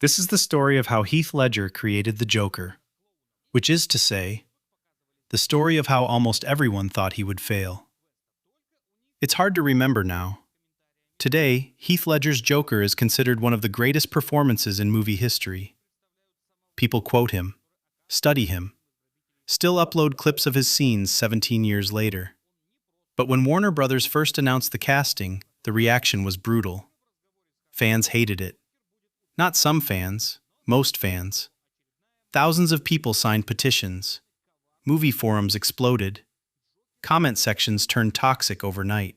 This is the story of how Heath Ledger created the Joker, which is to say, the story of how almost everyone thought he would fail. It's hard to remember now. Today, Heath Ledger's Joker is considered one of the greatest performances in movie history. People quote him, study him, still upload clips of his scenes 17 years later. But when Warner Brothers first announced the casting, the reaction was brutal. Fans hated it. Not some fans, most fans. Thousands of people signed petitions. Movie forums exploded. Comment sections turned toxic overnight.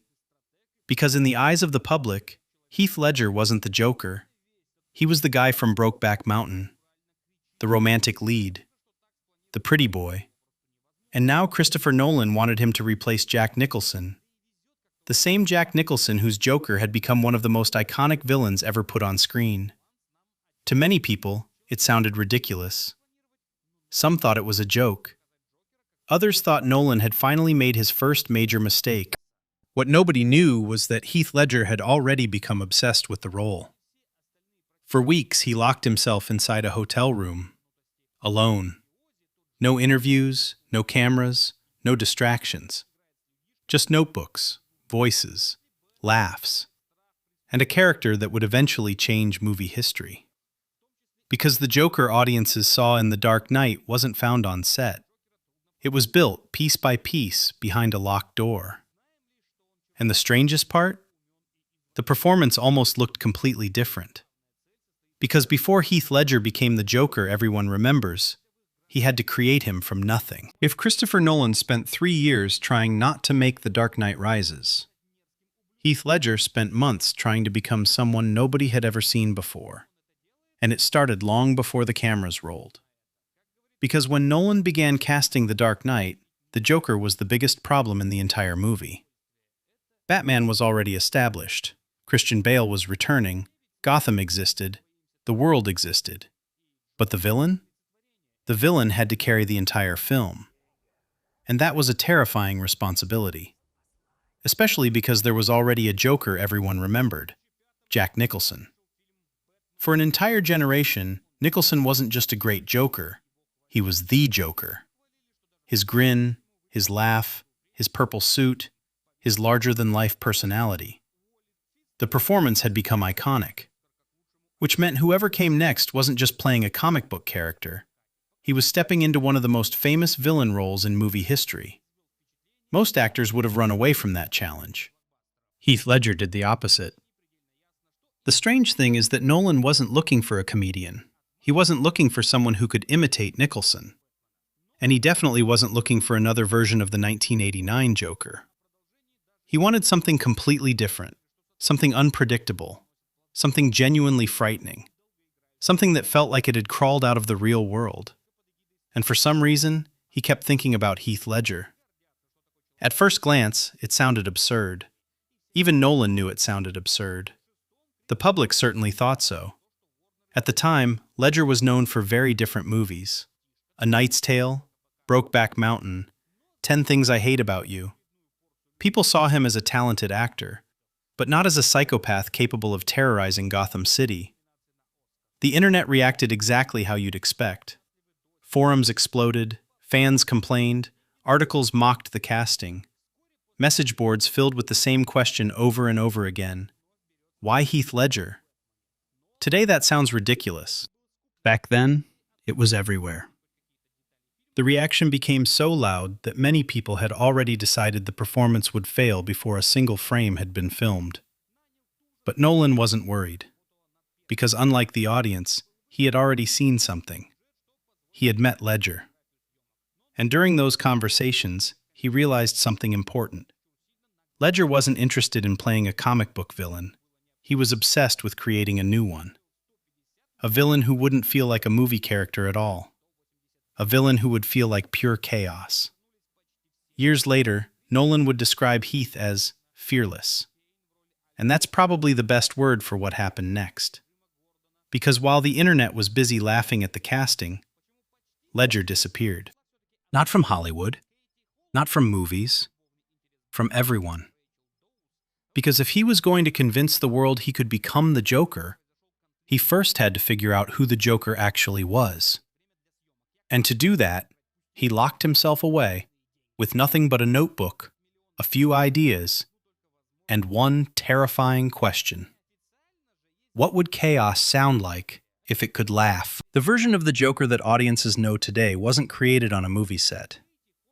Because in the eyes of the public, Heath Ledger wasn't the Joker. He was the guy from Brokeback Mountain, the romantic lead, the pretty boy. And now Christopher Nolan wanted him to replace Jack Nicholson, the same Jack Nicholson whose Joker had become one of the most iconic villains ever put on screen. To many people, it sounded ridiculous. Some thought it was a joke. Others thought Nolan had finally made his first major mistake. What nobody knew was that Heath Ledger had already become obsessed with the role. For weeks, he locked himself inside a hotel room, alone. No interviews, no cameras, no distractions. Just notebooks, voices, laughs, and a character that would eventually change movie history. Because the Joker audiences saw in The Dark Knight wasn't found on set. It was built piece by piece behind a locked door. And the strangest part? The performance almost looked completely different. Because before Heath Ledger became the Joker everyone remembers, he had to create him from nothing. If Christopher Nolan spent 3 years trying not to make The Dark Knight Rises, Heath Ledger spent months trying to become someone nobody had ever seen before. And it started long before the cameras rolled. Because when Nolan began casting The Dark Knight, the Joker was the biggest problem in the entire movie. Batman was already established, Christian Bale was returning, Gotham existed, the world existed. But the villain? The villain had to carry the entire film. And that was a terrifying responsibility. Especially because there was already a Joker everyone remembered, Jack Nicholson. For an entire generation, Nicholson wasn't just a great Joker, he was the Joker. His grin, his laugh, his purple suit, his larger-than-life personality. The performance had become iconic, which meant whoever came next wasn't just playing a comic book character, he was stepping into one of the most famous villain roles in movie history. Most actors would have run away from that challenge. Heath Ledger did the opposite. The strange thing is that Nolan wasn't looking for a comedian. He wasn't looking for someone who could imitate Nicholson. And he definitely wasn't looking for another version of the 1989 Joker. He wanted something completely different, something unpredictable, something genuinely frightening, something that felt like it had crawled out of the real world. And for some reason, he kept thinking about Heath Ledger. At first glance, it sounded absurd. Even Nolan knew it sounded absurd. The public certainly thought so. At the time, Ledger was known for very different movies. A Knight's Tale, Brokeback Mountain, 10 Things I Hate About You. People saw him as a talented actor, but not as a psychopath capable of terrorizing Gotham City. The internet reacted exactly how you'd expect. Forums exploded, fans complained, articles mocked the casting. Message boards filled with the same question over and over again. Why Heath Ledger? Today that sounds ridiculous. Back then, it was everywhere. The reaction became so loud that many people had already decided the performance would fail before a single frame had been filmed. But Nolan wasn't worried. Because unlike the audience, he had already seen something. He had met Ledger. And during those conversations, he realized something important. Ledger wasn't interested in playing a comic book villain. He was obsessed with creating a new one. A villain who wouldn't feel like a movie character at all. A villain who would feel like pure chaos. Years later, Nolan would describe Heath as fearless. And that's probably the best word for what happened next. Because while the internet was busy laughing at the casting, Ledger disappeared. Not from Hollywood, not from movies, from everyone. Because if he was going to convince the world he could become the Joker, He first had to figure out who the Joker actually was. And to do that, he locked himself away with nothing but a notebook, a few ideas, and one terrifying question. What would chaos sound like if it could laugh? The version of the Joker that audiences know today wasn't created on a movie set.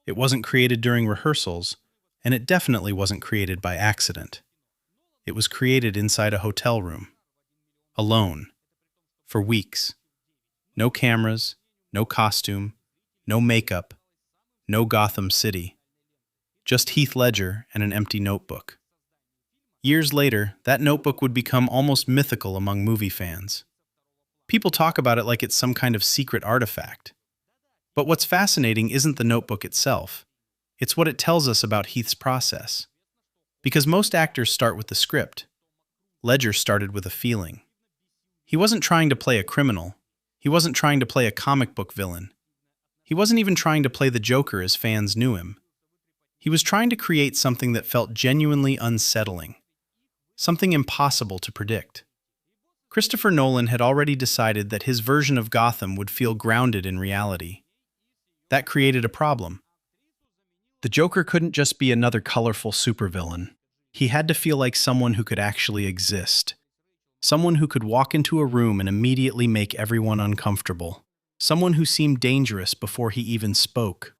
It wasn't created during rehearsals, and it definitely wasn't created by accident. It was created inside a hotel room, alone, for weeks. No cameras, no costume, no makeup, no Gotham City. Just Heath Ledger and an empty notebook. Years later, that notebook would become almost mythical among movie fans. People talk about it like it's some kind of secret artifact. But what's fascinating isn't the notebook itself. It's what it tells us about Heath's process. Because most actors start with the script. Ledger started with a feeling. He wasn't trying to play a criminal. He wasn't trying to play a comic book villain. He wasn't even trying to play the Joker as fans knew him. He was trying to create something that felt genuinely unsettling. Something impossible to predict. Christopher Nolan had already decided that his version of Gotham would feel grounded in reality. That created a problem. The Joker couldn't just be another colorful supervillain. He had to feel like someone who could actually exist. Someone who could walk into a room and immediately make everyone uncomfortable. Someone who seemed dangerous before he even spoke.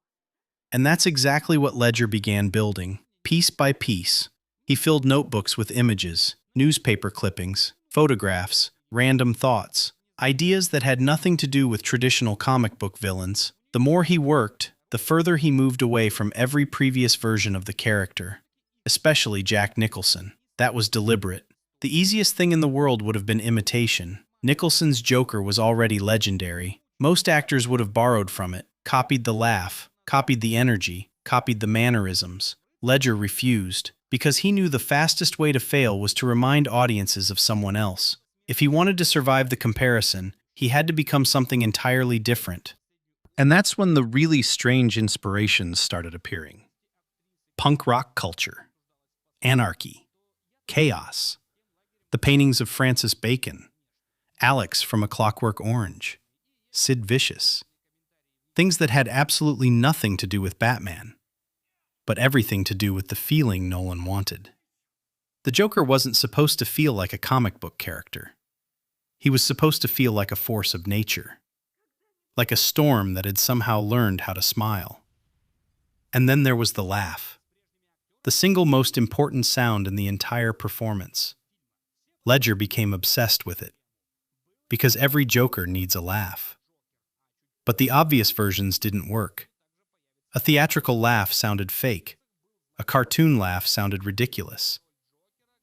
And that's exactly what Ledger began building, piece by piece. He filled notebooks with images, newspaper clippings, photographs, random thoughts, ideas that had nothing to do with traditional comic book villains. The more he worked, the further he moved away from every previous version of the character, especially Jack Nicholson. That was deliberate. The easiest thing in the world would have been imitation. Nicholson's Joker was already legendary. Most actors would have borrowed from it, copied the laugh, copied the energy, copied the mannerisms. Ledger refused, because he knew the fastest way to fail was to remind audiences of someone else. If he wanted to survive the comparison, he had to become something entirely different. And that's when the really strange inspirations started appearing. Punk rock culture, anarchy, chaos, the paintings of Francis Bacon, Alex from A Clockwork Orange, Sid Vicious. Things that had absolutely nothing to do with Batman, but everything to do with the feeling Nolan wanted. The Joker wasn't supposed to feel like a comic book character. He was supposed to feel like a force of nature. Like a storm that had somehow learned how to smile. And then there was the laugh. The single most important sound in the entire performance. Ledger became obsessed with it. Because every Joker needs a laugh. But the obvious versions didn't work. A theatrical laugh sounded fake. A cartoon laugh sounded ridiculous.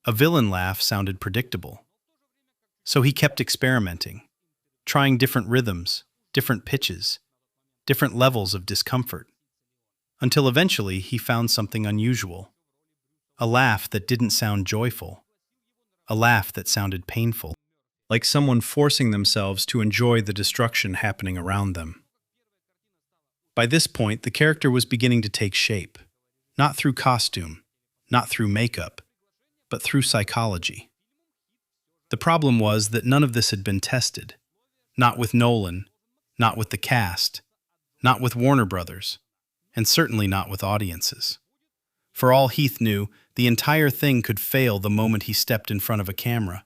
A villain laugh sounded predictable. So he kept experimenting, trying different rhythms, different pitches, different levels of discomfort, until eventually he found something unusual. A laugh that didn't sound joyful. A laugh that sounded painful, like someone forcing themselves to enjoy the destruction happening around them. By this point, the character was beginning to take shape, not through costume, not through makeup, but through psychology. The problem was that none of this had been tested, not with Nolan, not with the cast, not with Warner Brothers, and certainly not with audiences. For all Heath knew, the entire thing could fail the moment he stepped in front of a camera.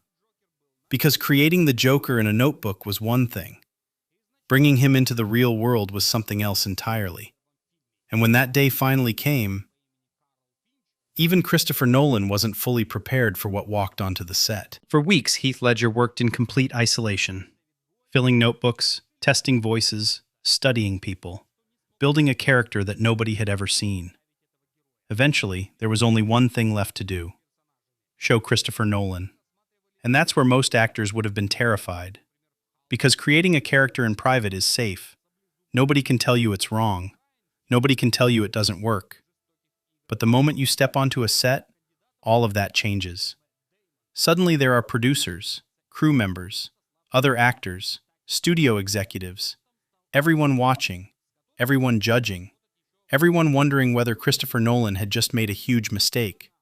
Because creating the Joker in a notebook was one thing. Bringing him into the real world was something else entirely. And when that day finally came, even Christopher Nolan wasn't fully prepared for what walked onto the set. For weeks, Heath Ledger worked in complete isolation, filling notebooks, testing voices, studying people, building a character that nobody had ever seen. Eventually, there was only one thing left to do: show Christopher Nolan. And that's where most actors would have been terrified. Because creating a character in private is safe. Nobody can tell you it's wrong. Nobody can tell you it doesn't work. But the moment you step onto a set, all of that changes. Suddenly there are producers, crew members, other actors, studio executives, everyone watching, everyone judging, everyone wondering whether Christopher Nolan had just made a huge mistake.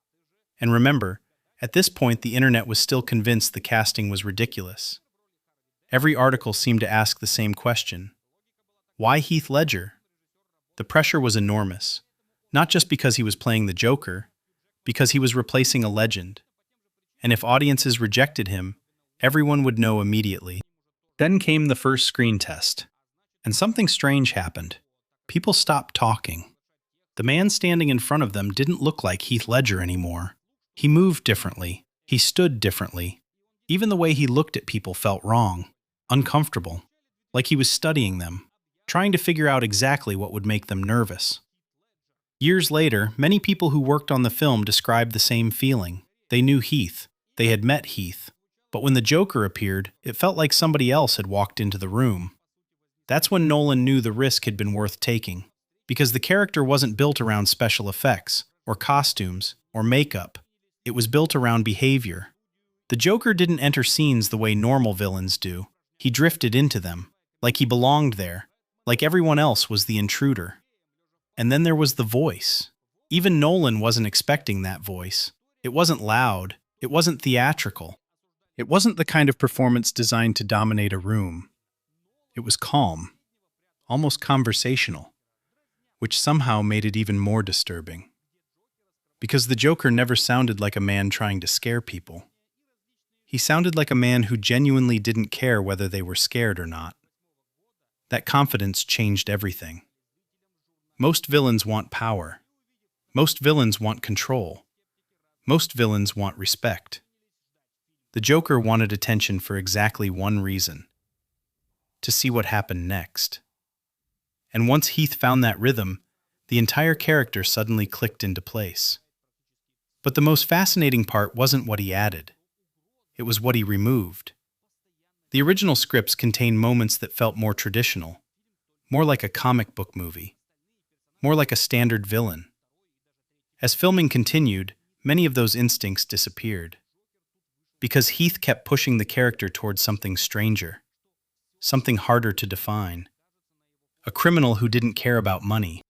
And remember, at this point the internet was still convinced the casting was ridiculous. Every article seemed to ask the same question. Why Heath Ledger? The pressure was enormous, not just because he was playing the Joker, because he was replacing a legend. And if audiences rejected him, everyone would know immediately. Then came the first screen test, and something strange happened. People stopped talking. The man standing in front of them didn't look like Heath Ledger anymore. He moved differently. He stood differently. Even the way he looked at people felt wrong, uncomfortable, like he was studying them, trying to figure out exactly what would make them nervous. Years later, many people who worked on the film described the same feeling. They knew Heath. They had met Heath. But when the Joker appeared, it felt like somebody else had walked into the room. That's when Nolan knew the risk had been worth taking, because the character wasn't built around special effects, or costumes, or makeup. It was built around behavior. The Joker didn't enter scenes the way normal villains do. He drifted into them, like he belonged there, like everyone else was the intruder. And then there was the voice. Even Nolan wasn't expecting that voice. It wasn't loud. It wasn't theatrical. It wasn't the kind of performance designed to dominate a room. It was calm, almost conversational, which somehow made it even more disturbing. Because the Joker never sounded like a man trying to scare people. He sounded like a man who genuinely didn't care whether they were scared or not. That confidence changed everything. Most villains want power. Most villains want control. Most villains want respect. The Joker wanted attention for exactly one reason: to see what happened next. And once Heath found that rhythm, the entire character suddenly clicked into place. But the most fascinating part wasn't what he added. It was what he removed. The original scripts contained moments that felt more traditional, more like a comic book movie, more like a standard villain. As filming continued, many of those instincts disappeared. Because Heath kept pushing the character towards something stranger, something harder to define. A criminal who didn't care about money.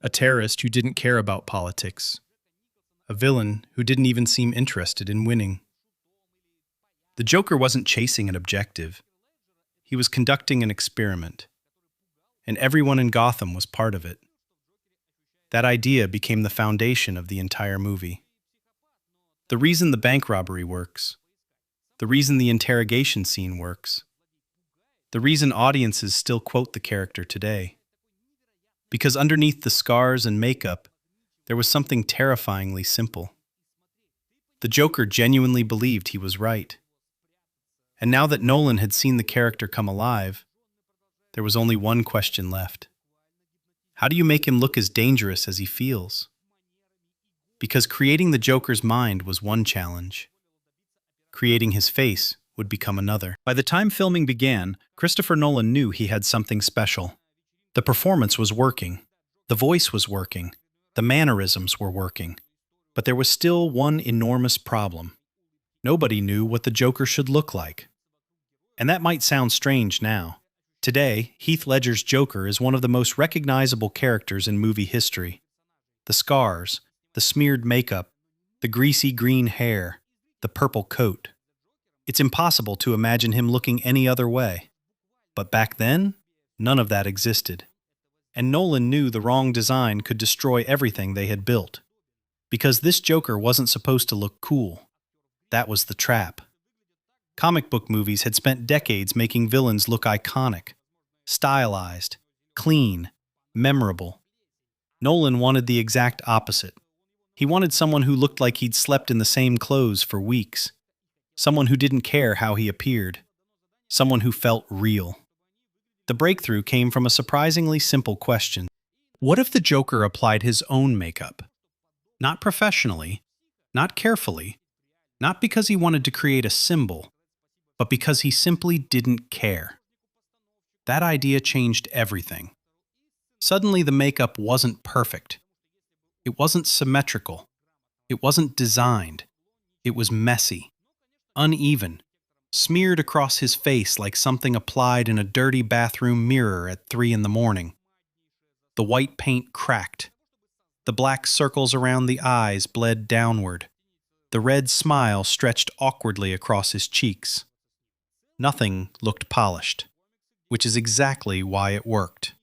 A terrorist who didn't care about politics. A villain who didn't even seem interested in winning. The Joker wasn't chasing an objective. He was conducting an experiment. And everyone in Gotham was part of it. That idea became the foundation of the entire movie. The reason the bank robbery works. The reason the interrogation scene works. The reason audiences still quote the character today. Because underneath the scars and makeup, there was something terrifyingly simple. The Joker genuinely believed he was right. And now that Nolan had seen the character come alive, there was only one question left. How do you make him look as dangerous as he feels? Because creating the Joker's mind was one challenge. Creating his face would become another. By the time filming began, Christopher Nolan knew he had something special. The performance was working. The voice was working. The mannerisms were working. But there was still one enormous problem. Nobody knew what the Joker should look like. And that might sound strange now. Today, Heath Ledger's Joker is one of the most recognizable characters in movie history. The scars, the smeared makeup, the greasy green hair, the purple coat. It's impossible to imagine him looking any other way. But back then, none of that existed. And Nolan knew the wrong design could destroy everything they had built. Because this Joker wasn't supposed to look cool. That was the trap. Comic book movies had spent decades making villains look iconic, stylized, clean, memorable. Nolan wanted the exact opposite. He wanted someone who looked like he'd slept in the same clothes for weeks. Someone who didn't care how he appeared. Someone who felt real. The breakthrough came from a surprisingly simple question. What if the Joker applied his own makeup? Not professionally, not carefully, not because he wanted to create a symbol, but because he simply didn't care. That idea changed everything. Suddenly the makeup wasn't perfect. It wasn't symmetrical. It wasn't designed. It was messy, uneven, smeared across his face like something applied in a dirty bathroom mirror at 3 a.m. The white paint cracked. The black circles around the eyes bled downward. The red smile stretched awkwardly across his cheeks. Nothing looked polished, which is exactly why it worked.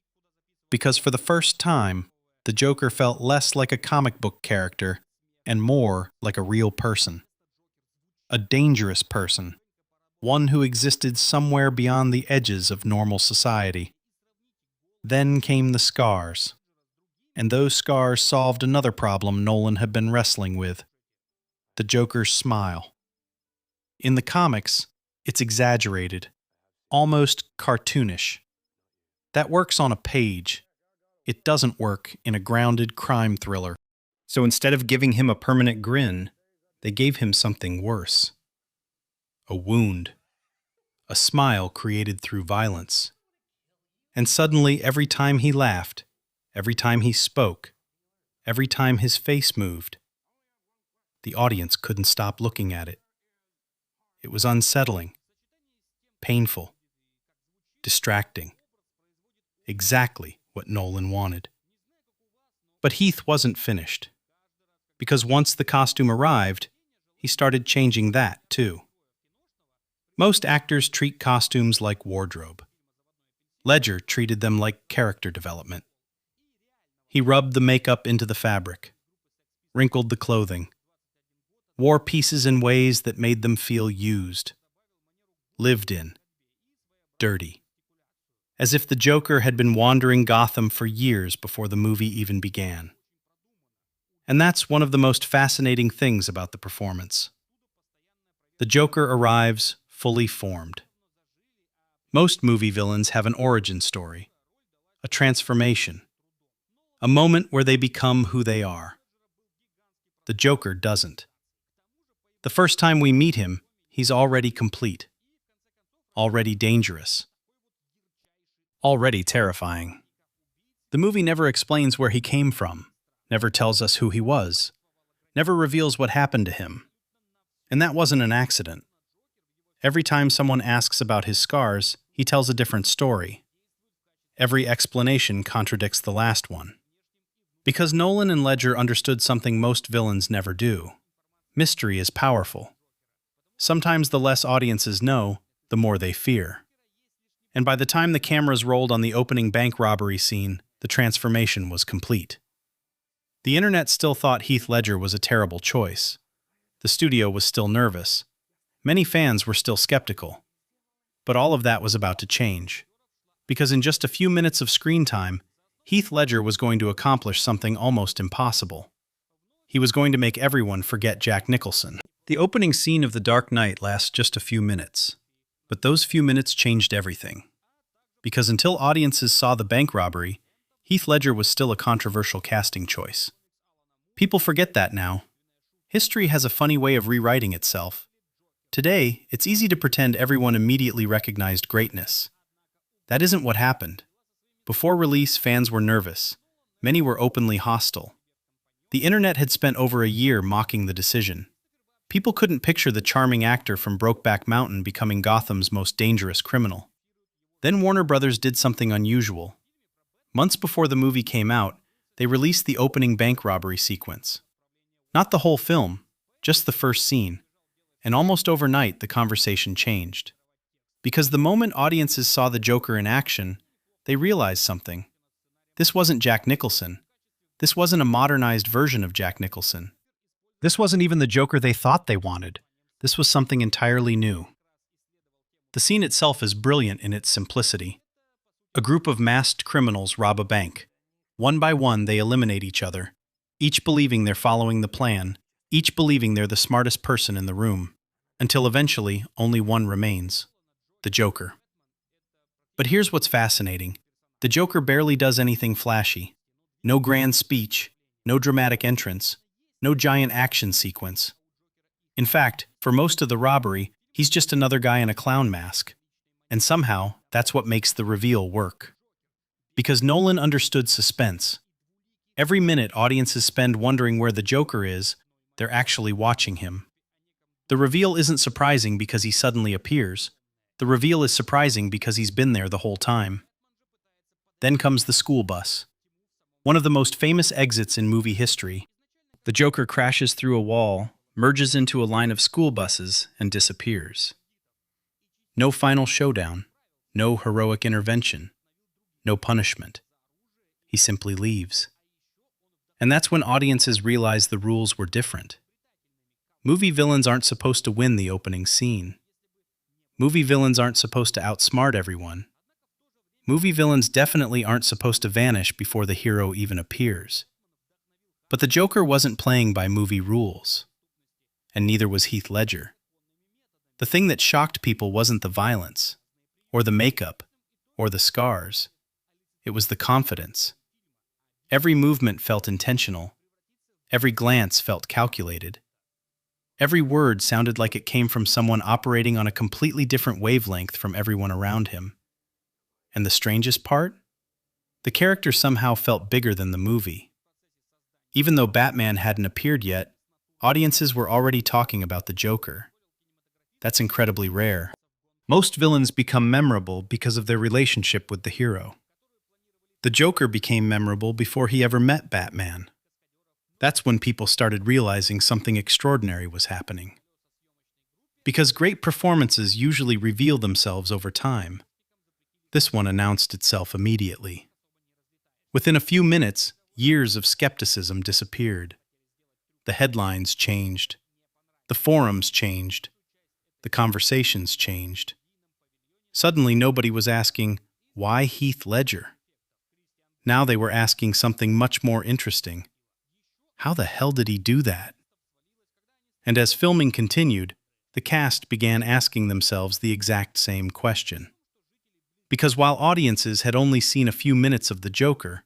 Because for the first time, the Joker felt less like a comic book character and more like a real person. A dangerous person. One who existed somewhere beyond the edges of normal society. Then came the scars. And those scars solved another problem Nolan had been wrestling with. The Joker's smile. In the comics, it's exaggerated, almost cartoonish. That works on a page. It doesn't work in a grounded crime thriller. So instead of giving him a permanent grin, they gave him something worse. A wound. A smile created through violence. And suddenly, every time he laughed, every time he spoke, every time his face moved, the audience couldn't stop looking at it. It was unsettling, painful, distracting. Exactly what Nolan wanted. But Heath wasn't finished. Because once the costume arrived, he started changing that too. Most actors treat costumes like wardrobe. Ledger treated them like character development. He rubbed the makeup into the fabric, wrinkled the clothing, wore pieces in ways that made them feel used, lived in, dirty. As if the Joker had been wandering Gotham for years before the movie even began. And that's one of the most fascinating things about the performance. The Joker arrives fully formed. Most movie villains have an origin story, a transformation, a moment where they become who they are. The Joker doesn't. The first time we meet him, he's already complete, already dangerous, already terrifying. The movie never explains where he came from, never tells us who he was, never reveals what happened to him. And that wasn't an accident. Every time someone asks about his scars, he tells a different story. Every explanation contradicts the last one. Because Nolan and Ledger understood something most villains never do. Mystery is powerful. Sometimes the less audiences know, the more they fear. And by the time the cameras rolled on the opening bank robbery scene, the transformation was complete. The internet still thought Heath Ledger was a terrible choice. The studio was still nervous. Many fans were still skeptical. But all of that was about to change. Because in just a few minutes of screen time, Heath Ledger was going to accomplish something almost impossible. He was going to make everyone forget Jack Nicholson. The opening scene of The Dark Knight lasts just a few minutes. But those few minutes changed everything. Because until audiences saw the bank robbery, Heath Ledger was still a controversial casting choice. People forget that now. History has a funny way of rewriting itself. Today, it's easy to pretend everyone immediately recognized greatness. That isn't what happened. Before release, fans were nervous. Many were openly hostile. The internet had spent over a year mocking the decision. People couldn't picture the charming actor from Brokeback Mountain becoming Gotham's most dangerous criminal. Then Warner Brothers did something unusual. Months before the movie came out, they released the opening bank robbery sequence. Not the whole film, just the first scene. And almost overnight, the conversation changed. Because the moment audiences saw the Joker in action, they realized something. This wasn't Jack Nicholson. This wasn't a modernized version of Jack Nicholson. This wasn't even the Joker they thought they wanted. This was something entirely new. The scene itself is brilliant in its simplicity. A group of masked criminals rob a bank. One by one, they eliminate each other, each believing they're following the plan, each believing they're the smartest person in the room, until eventually only one remains, the Joker. But here's what's fascinating. The Joker barely does anything flashy. No grand speech, no dramatic entrance, no giant action sequence. In fact, for most of the robbery, he's just another guy in a clown mask. And somehow, that's what makes the reveal work. Because Nolan understood suspense. Every minute audiences spend wondering where the Joker is, they're actually watching him. The reveal isn't surprising because he suddenly appears. The reveal is surprising because he's been there the whole time. Then comes the school bus. One of the most famous exits in movie history. The Joker crashes through a wall, merges into a line of school buses, and disappears. No final showdown, no heroic intervention, no punishment. He simply leaves. And that's when audiences realize the rules were different. Movie villains aren't supposed to win the opening scene. Movie villains aren't supposed to outsmart everyone. Movie villains definitely aren't supposed to vanish before the hero even appears. But the Joker wasn't playing by movie rules. And neither was Heath Ledger. The thing that shocked people wasn't the violence, or the makeup, or the scars. It was the confidence. Every movement felt intentional. Every glance felt calculated. Every word sounded like it came from someone operating on a completely different wavelength from everyone around him. And the strangest part? The character somehow felt bigger than the movie. Even though Batman hadn't appeared yet, audiences were already talking about the Joker. That's incredibly rare. Most villains become memorable because of their relationship with the hero. The Joker became memorable before he ever met Batman. That's when people started realizing something extraordinary was happening. Because great performances usually reveal themselves over time. This one announced itself immediately. Within a few minutes, years of skepticism disappeared. The headlines changed. The forums changed. The conversations changed. Suddenly, nobody was asking, why Heath Ledger? Now they were asking something much more interesting. How the hell did he do that? And as filming continued, the cast began asking themselves the exact same question. Because while audiences had only seen a few minutes of the Joker,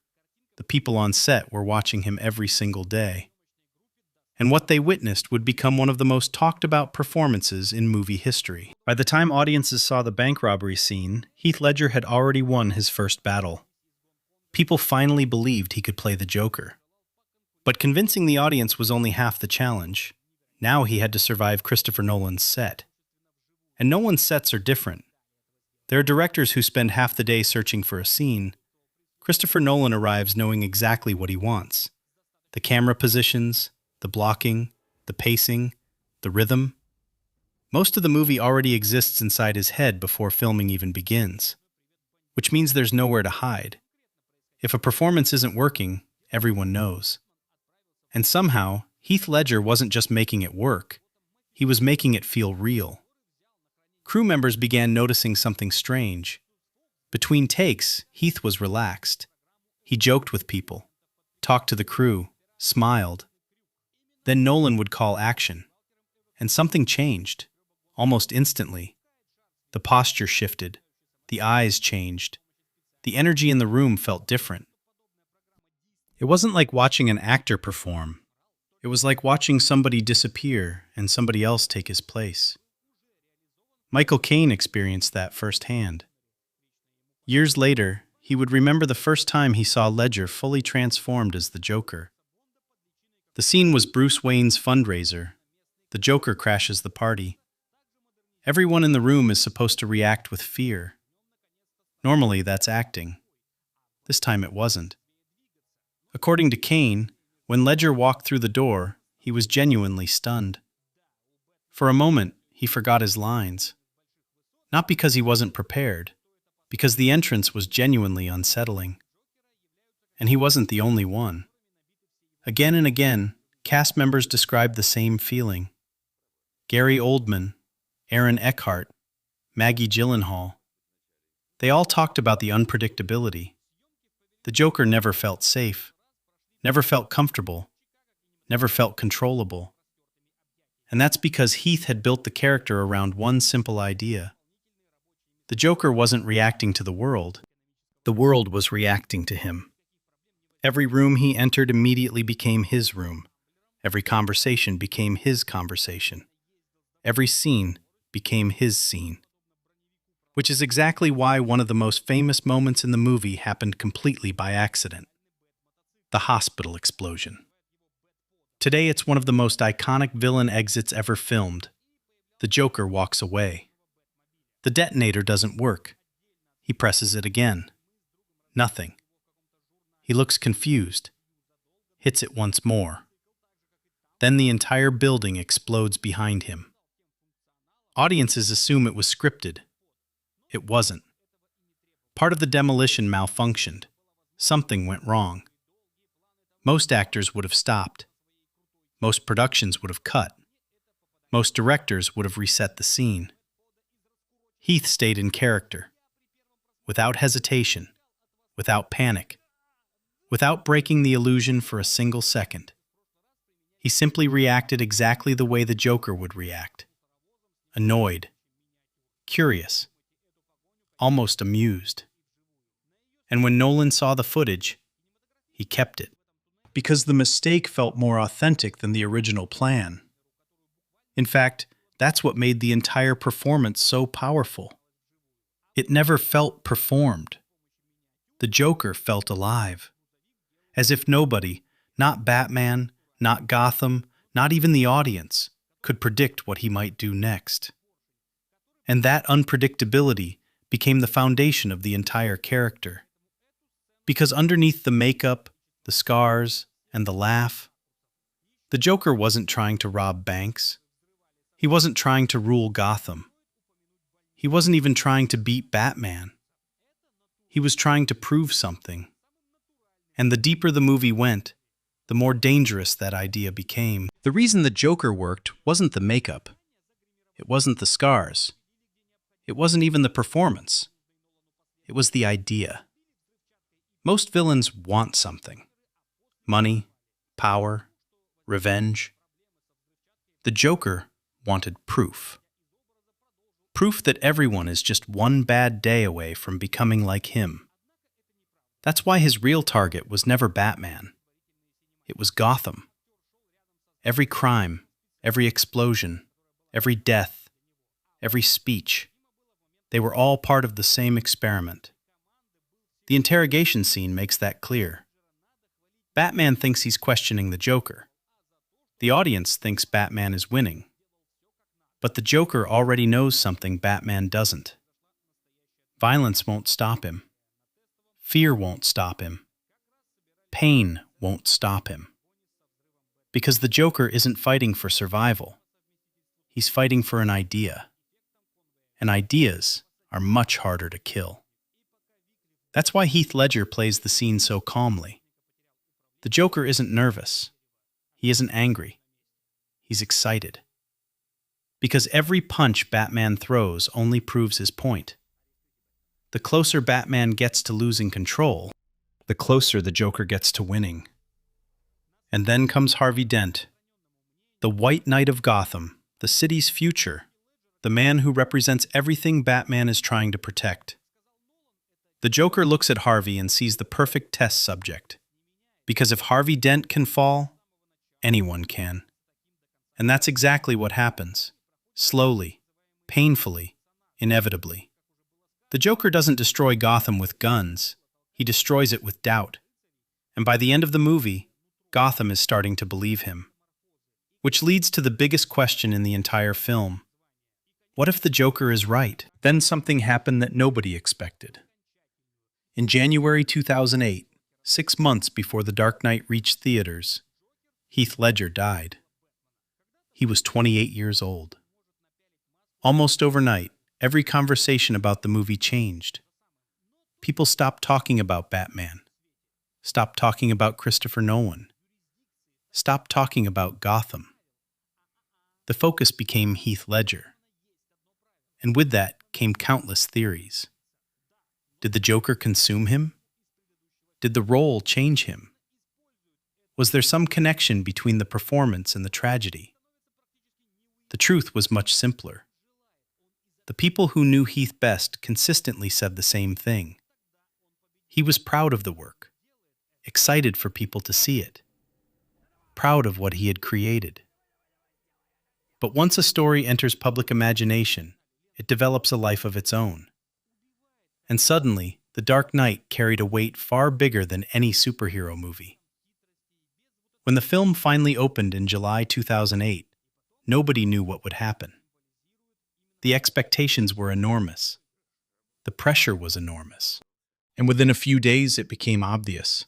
the people on set were watching him every single day. And what they witnessed would become one of the most talked about performances in movie history. By the time audiences saw the bank robbery scene, Heath Ledger had already won his first battle. People finally believed he could play the Joker. But convincing the audience was only half the challenge. Now he had to survive Christopher Nolan's set. And Nolan's sets are different. There are directors who spend half the day searching for a scene. Christopher Nolan arrives knowing exactly what he wants. The camera positions, the blocking, the pacing, the rhythm. Most of the movie already exists inside his head before filming even begins. Which means there's nowhere to hide. If a performance isn't working, everyone knows. And somehow, Heath Ledger wasn't just making it work. He was making it feel real. Crew members began noticing something strange. Between takes, Heath was relaxed. He joked with people, talked to the crew, smiled. Then Nolan would call action. And something changed, almost instantly. The posture shifted. The eyes changed. The energy in the room felt different. It wasn't like watching an actor perform. It was like watching somebody disappear and somebody else take his place. Michael Caine experienced that firsthand. Years later, he would remember the first time he saw Ledger fully transformed as the Joker. The scene was Bruce Wayne's fundraiser. The Joker crashes the party. Everyone in the room is supposed to react with fear. Normally, that's acting. This time it wasn't. According to Caine, when Ledger walked through the door, he was genuinely stunned. For a moment, he forgot his lines. Not because he wasn't prepared, because the entrance was genuinely unsettling. And he wasn't the only one. Again and again, cast members described the same feeling. Gary Oldman, Aaron Eckhart, Maggie Gyllenhaal. They all talked about the unpredictability. The Joker never felt safe, never felt comfortable, never felt controllable. And that's because Heath had built the character around one simple idea. The Joker wasn't reacting to the world was reacting to him. Every room he entered immediately became his room. Every conversation became his conversation. Every scene became his scene. Which is exactly why one of the most famous moments in the movie happened completely by accident. The hospital explosion. Today it's one of the most iconic villain exits ever filmed. The Joker walks away. The detonator doesn't work. He presses it again. Nothing. He looks confused. Hits it once more. Then the entire building explodes behind him. Audiences assume it was scripted. It wasn't. Part of the demolition malfunctioned. Something went wrong. Most actors would have stopped. Most productions would have cut. Most directors would have reset the scene. Heath stayed in character, without hesitation, without panic, without breaking the illusion for a single second. He simply reacted exactly the way the Joker would react. Annoyed, curious, almost amused. And when Nolan saw the footage, he kept it. Because the mistake felt more authentic than the original plan. In fact, that's what made the entire performance so powerful. It never felt performed. The Joker felt alive. As if nobody, not Batman, not Gotham, not even the audience, could predict what he might do next. And that unpredictability became the foundation of the entire character. Because underneath the makeup, the scars, and the laugh, the Joker wasn't trying to rob banks. He wasn't trying to rule Gotham. He wasn't even trying to beat Batman. He was trying to prove something. And the deeper the movie went, the more dangerous that idea became. The reason the Joker worked wasn't the makeup. It wasn't the scars. It wasn't even the performance. It was the idea. Most villains want something. Money, power, revenge. The Joker wanted proof. Proof that everyone is just one bad day away from becoming like him. That's why his real target was never Batman. It was Gotham. Every crime, every explosion, every death, every speech, they were all part of the same experiment. The interrogation scene makes that clear. Batman thinks he's questioning the Joker. The audience thinks Batman is winning. But the Joker already knows something Batman doesn't. Violence won't stop him. Fear won't stop him. Pain won't stop him. Because the Joker isn't fighting for survival. He's fighting for an idea. And ideas are much harder to kill. That's why Heath Ledger plays the scene so calmly. The Joker isn't nervous. He isn't angry. He's excited. Because every punch Batman throws only proves his point. The closer Batman gets to losing control, the closer the Joker gets to winning. And then comes Harvey Dent, the White Knight of Gotham, the city's future, the man who represents everything Batman is trying to protect. The Joker looks at Harvey and sees the perfect test subject. Because if Harvey Dent can fall, anyone can. And that's exactly what happens. Slowly, painfully, inevitably. The Joker doesn't destroy Gotham with guns. He destroys it with doubt. And by the end of the movie, Gotham is starting to believe him. Which leads to the biggest question in the entire film. What if the Joker is right? Then something happened that nobody expected. In January 2008, 6 months before The Dark Knight reached theaters, Heath Ledger died. He was 28 years old. Almost overnight, every conversation about the movie changed. People stopped talking about Batman, stopped talking about Christopher Nolan, stopped talking about Gotham. The focus became Heath Ledger. And with that came countless theories. Did the Joker consume him? Did the role change him? Was there some connection between the performance and the tragedy? The truth was much simpler. The people who knew Heath best consistently said the same thing. He was proud of the work, excited for people to see it, proud of what he had created. But once a story enters public imagination, it develops a life of its own. And suddenly, The Dark Knight carried a weight far bigger than any superhero movie. When the film finally opened in July 2008, nobody knew what would happen. The expectations were enormous. The pressure was enormous. And within a few days, it became obvious.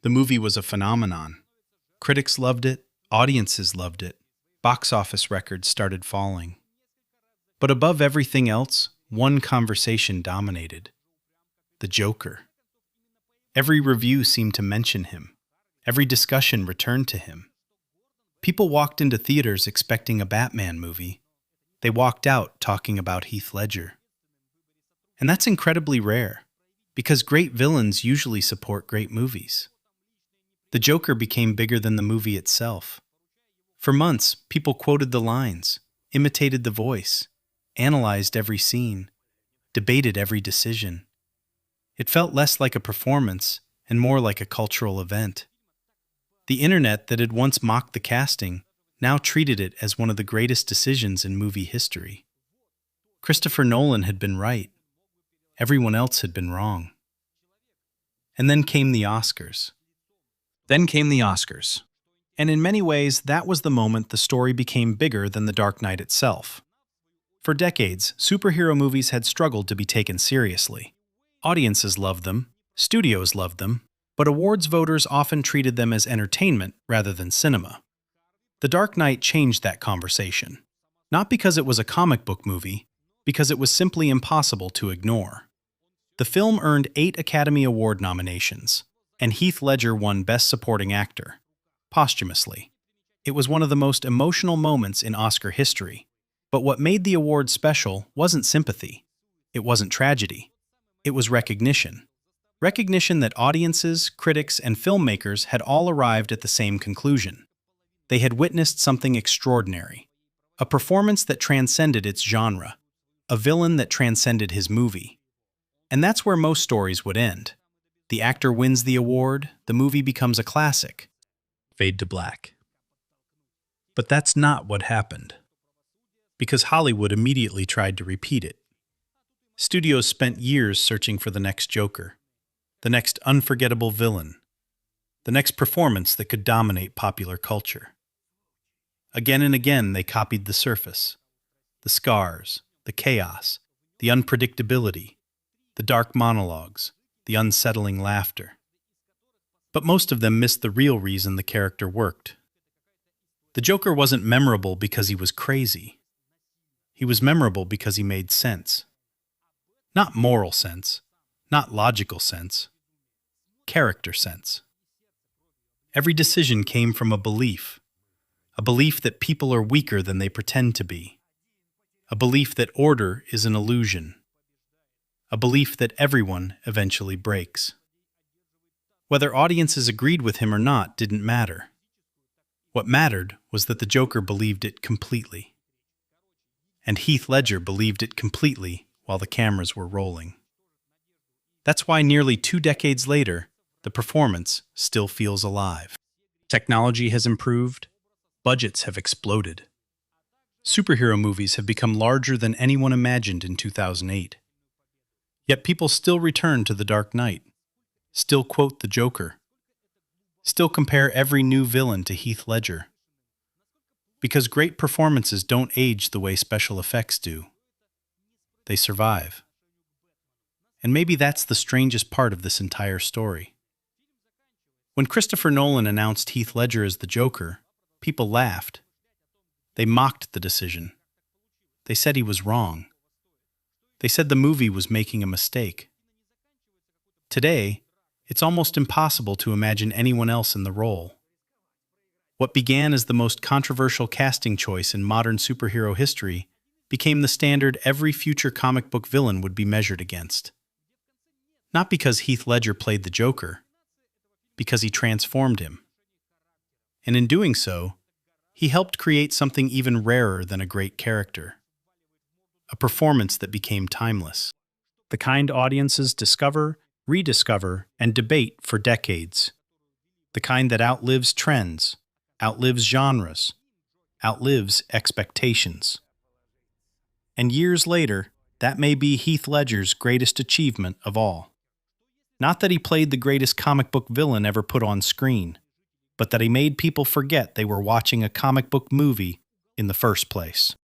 The movie was a phenomenon. Critics loved it, audiences loved it, box office records started falling. But above everything else one conversation dominated: the Joker. Every review seemed to mention him. Every discussion returned to him. People walked into theaters expecting a Batman movie. They walked out talking about Heath Ledger. And that's incredibly rare, because great villains usually support great movies. The Joker became bigger than the movie itself. For months, people quoted the lines, imitated the voice, analyzed every scene, debated every decision. It felt less like a performance and more like a cultural event. The internet that had once mocked the casting now treated it as one of the greatest decisions in movie history. Christopher Nolan had been right. Everyone else had been wrong. And then came the Oscars. And in many ways, that was the moment the story became bigger than The Dark Knight itself. For decades, superhero movies had struggled to be taken seriously. Audiences loved them, studios loved them, but awards voters often treated them as entertainment rather than cinema. The Dark Knight changed that conversation. Not because it was a comic book movie, because it was simply impossible to ignore. The film earned 8 Academy Award nominations, and Heath Ledger won Best Supporting Actor, posthumously. It was one of the most emotional moments in Oscar history, but what made the award special wasn't sympathy. It wasn't tragedy. It was recognition. Recognition that audiences, critics, and filmmakers had all arrived at the same conclusion. They had witnessed something extraordinary. A performance that transcended its genre. A villain that transcended his movie. And that's where most stories would end. The actor wins the award, the movie becomes a classic. Fade to black. But that's not what happened. Because Hollywood immediately tried to repeat it. Studios spent years searching for the next Joker, the next unforgettable villain, the next performance that could dominate popular culture. Again and again, they copied the surface, the scars, the chaos, the unpredictability, the dark monologues, the unsettling laughter. But most of them missed the real reason the character worked. The Joker wasn't memorable because he was crazy. He was memorable because he made sense. Not moral sense, not logical sense, character sense. Every decision came from a belief that people are weaker than they pretend to be, a belief that order is an illusion, a belief that everyone eventually breaks. Whether audiences agreed with him or not didn't matter. What mattered was that the Joker believed it completely. And Heath Ledger believed it completely while the cameras were rolling. That's why nearly 2 decades later, the performance still feels alive. Technology has improved, budgets have exploded. Superhero movies have become larger than anyone imagined in 2008. Yet people still return to The Dark Knight, still quote the Joker, still compare every new villain to Heath Ledger. Because great performances don't age the way special effects do. They survive. And maybe that's the strangest part of this entire story. When Christopher Nolan announced Heath Ledger as the Joker, people laughed. They mocked the decision. They said he was wrong. They said the movie was making a mistake. Today, it's almost impossible to imagine anyone else in the role. What began as the most controversial casting choice in modern superhero history became the standard every future comic book villain would be measured against. Not because Heath Ledger played the Joker, because he transformed him. And in doing so, he helped create something even rarer than a great character. A performance that became timeless. The kind audiences discover, rediscover, and debate for decades. The kind that outlives trends, outlives genres, outlives expectations. And years later, that may be Heath Ledger's greatest achievement of all. Not that he played the greatest comic book villain ever put on screen, but that he made people forget they were watching a comic book movie in the first place.